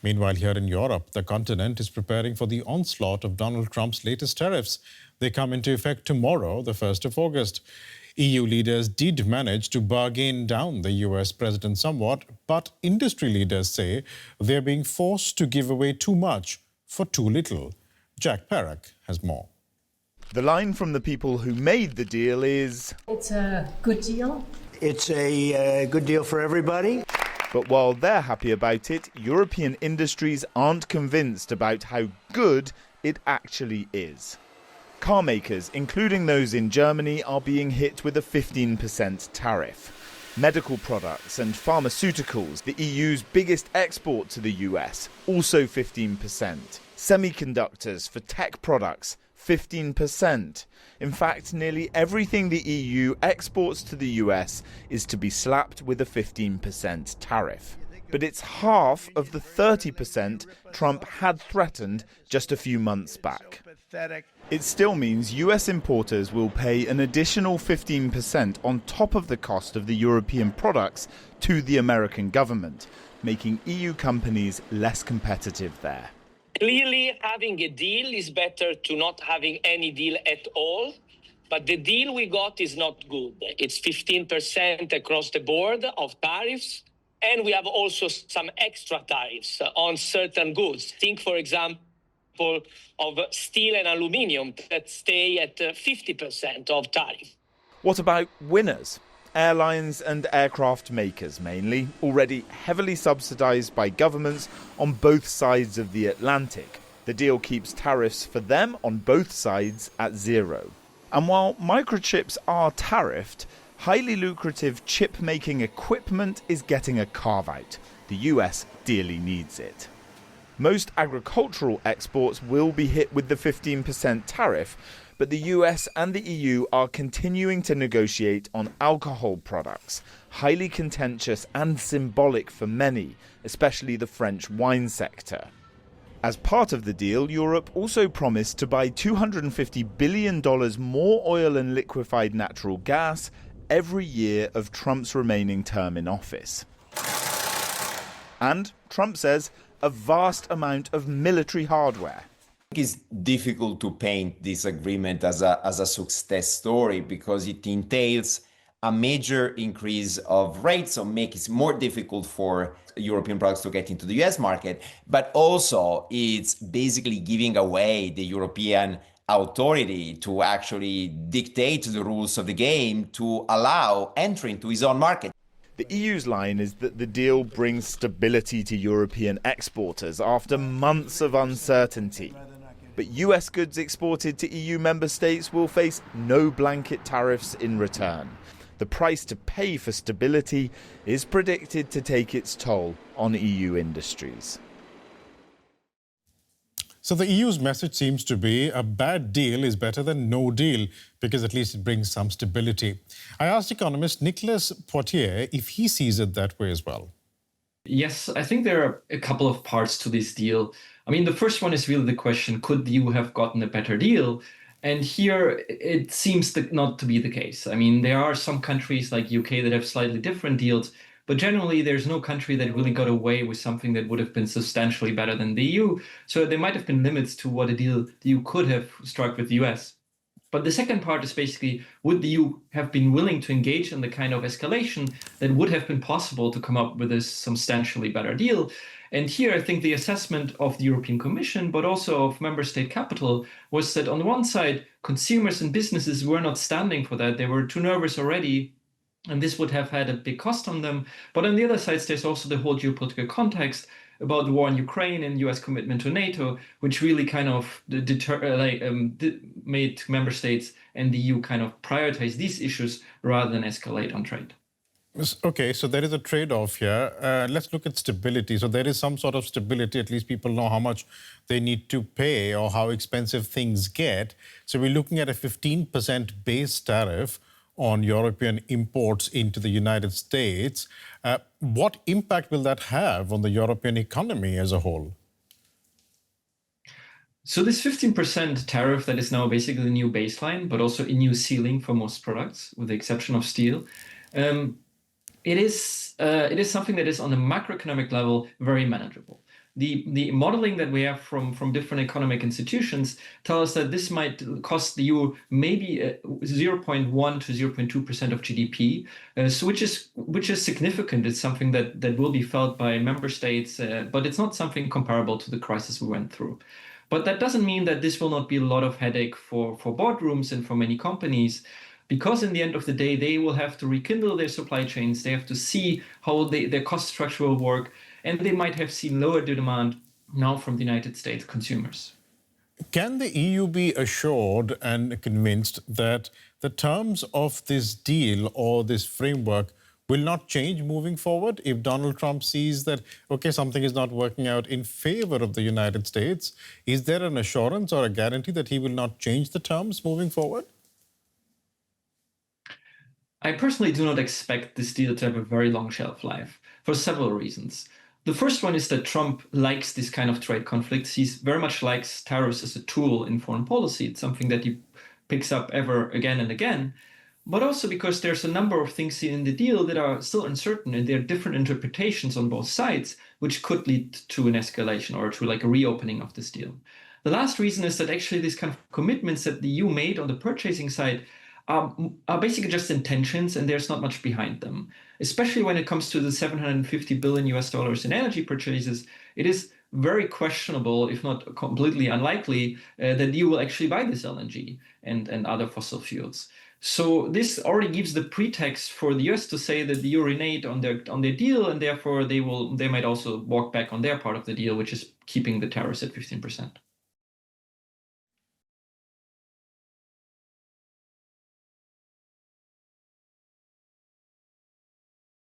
Meanwhile, here in Europe, the continent is preparing for the onslaught of Donald Trump's latest tariffs. They come into effect tomorrow, the 1st of August. EU leaders did manage to bargain down the US president somewhat, but industry leaders say they're being forced to give away too much for too little. Jack Perrak has more. The line from the people who made the deal is, "It's a good deal. It's a good deal for everybody." But while they're happy about it, European industries aren't convinced about how good it actually is. Car makers, including those in Germany, are being hit with a 15% tariff. Medical products and pharmaceuticals, the EU's biggest export to the US, also 15%. Semiconductors for tech products, 15%. In fact, nearly everything the EU exports to the US is to be slapped with a 15% tariff. But it's half of the 30% Trump had threatened just a few months back. It still means US importers will pay an additional 15% on top of the cost of the European products to the American government, making EU companies less competitive there. Clearly, having a deal is better to not having any deal at all. But the deal we got is not good. It's 15% across the board of tariffs. And we have also some extra tariffs on certain goods. Think, for example, of steel and aluminium that stay at 50% of tariff. What about winners? Airlines and aircraft makers mainly, already heavily subsidised by governments on both sides of the Atlantic. The deal keeps tariffs for them on both sides at zero. And while microchips are tariffed, highly lucrative chip-making equipment is getting a carve-out. The US dearly needs it. Most agricultural exports will be hit with the 15% tariff, but the US and the EU are continuing to negotiate on alcohol products, highly contentious and symbolic for many, especially the French wine sector. As part of the deal, Europe also promised to buy $250 billion more oil and liquefied natural gas every year of Trump's remaining term in office. And, Trump says, a vast amount of military hardware. It's difficult to paint this agreement as a success story because it entails a major increase of rates, so makes it more difficult for European products to get into the US market, but also it's basically giving away the European authority to actually dictate the rules of the game to allow entry into his own market. The EU's line is that the deal brings stability to European exporters after months of uncertainty. But US goods exported to EU member states will face no blanket tariffs in return. The price to pay for stability is predicted to take its toll on EU industries. So the EU's message seems to be a bad deal is better than no deal because at least it brings some stability. I asked economist Nicolas Poitier if he sees it that way as well. Yes, I think there are a couple of parts to this deal. I mean, the first one is really the question, could the EU have gotten a better deal? And here it seems not to be the case. I mean, there are some countries like UK that have slightly different deals, but generally there's no country that really got away with something that would have been substantially better than the EU. So there might have been limits to what a deal the EU could have struck with the US. But the second part is basically, would the EU have been willing to engage in the kind of escalation that would have been possible to come up with a substantially better deal? And here, I think the assessment of the European Commission, but also of member state capital, was that on one side, consumers and businesses were not standing for that. They were too nervous already, and this would have had a big cost on them. But on the other side, there's also the whole geopolitical context about the war in Ukraine and US commitment to NATO, which really kind of made member states and the EU kind of prioritize these issues rather than escalate on trade. Okay, so there is a trade-off here. Let's look at stability. So there is some sort of stability. At least people know how much they need to pay or how expensive things get. So we're looking at a 15% base tariff on European imports into the United States. What impact will that have on the European economy as a whole? So this 15% tariff that is now basically the new baseline, but also a new ceiling for most products, with the exception of steel, it is something that is on a macroeconomic level very manageable. the modeling that we have from different economic institutions tell us that this might cost the EU maybe 0.1 to 0.2% of GDP, so which is significant. It's something that will be felt by member states, but it's not something comparable to the crisis we went through. But that doesn't mean that this will not be a lot of headache for boardrooms and for many companies, because in the end of the day, they will have to rekindle their supply chains. They have to see how their cost structure will work, and they might have seen lower demand now from the United States consumers. Can the EU be assured and convinced that the terms of this deal or this framework will not change moving forward if Donald Trump sees that, okay, something is not working out in favor of the United States? Is there an assurance or a guarantee that he will not change the terms moving forward? I personally do not expect this deal to have a very long shelf life for several reasons. The first one is that Trump likes this kind of trade conflicts. He very much likes tariffs as a tool in foreign policy. It's something that he picks up ever again and again, but also because there's a number of things in the deal that are still uncertain, and there are different interpretations on both sides, which could lead to an escalation or to like a reopening of this deal. The last reason is that actually these kind of commitments that the EU made on the purchasing side are basically just intentions, and there's not much behind them. Especially when it comes to the $750 billion in energy purchases, it is very questionable, if not completely unlikely, that the EU will actually buy this LNG and other fossil fuels. So this already gives the pretext for the US to say that the EU reneged on their deal, and therefore they might also walk back on their part of the deal, which is keeping the tariffs at 15%.